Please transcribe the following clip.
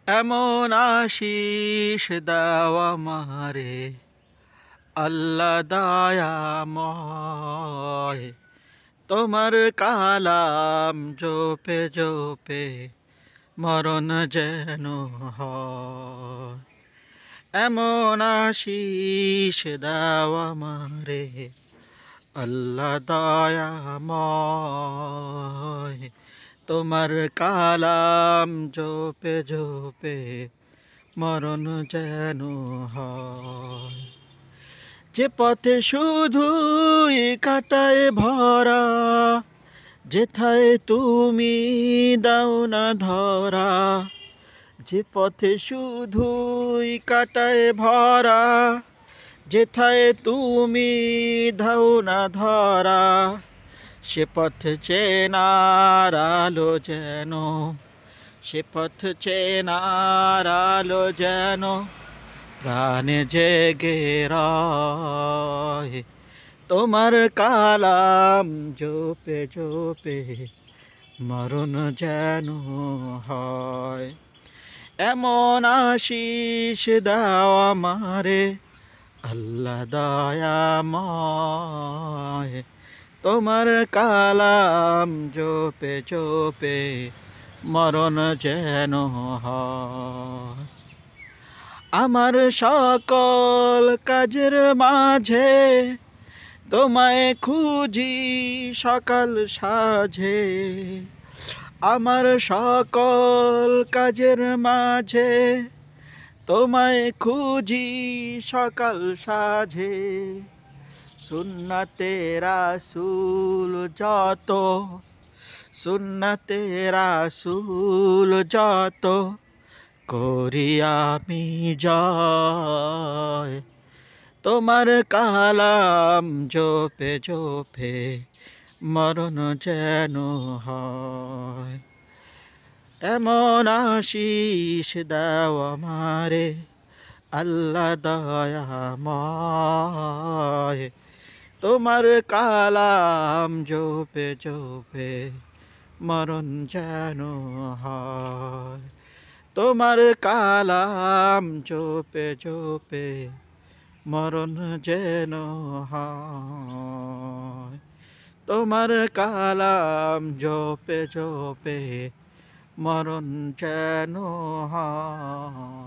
এমন আশিস দাও আমারে আল্লাহ দয়াময়, তোমার কালাম জপে জপে মরণ যেন হয়। এমন আশিস দাও আমারে আল্লাহ দয়াময়, তোমার কালাম জপে জপে মরণ যেন হয়। যে পথে শুধুই কাটায় ভরা, যেথায় তুমি দাও না ধরা। যে পথে শুধুই কাটায় ভরা, যেথায় তুমি দাও না ধরা। সে পথ চেনার আলো যেন, সে পথ চেনার আলো যেন প্রাণে জেগে রয়। তোমার কালাম জপে জপে মরণ যেন হয়। এমন আশিস দাও আমারে আল্লাহ দয়াময়, তোমার কালাম জপে জপে মরণ যেন হয়। আমার সকল কাজের মাঝে তোমায় খুঁজি সকাল সাঝে। আমার সকল কাজের মাঝে তোমায় খুঁজি সকাল সাঝে। সুন্নতে রাসূল যত, সুন্নতে রাসূল যত করি আমি জয়। তোমার কালাম জপে জপে মরণ যেন হয়। এমন আশিস দাও আমারে আল্লাহ দয়াময়, তোমার কালাম জপে জপে মরণ যেন হয়। তোমার কালাম জপে জপে মরণ যেন হয়। তোমার কালাম জপে জপে মরণ যেন হয়।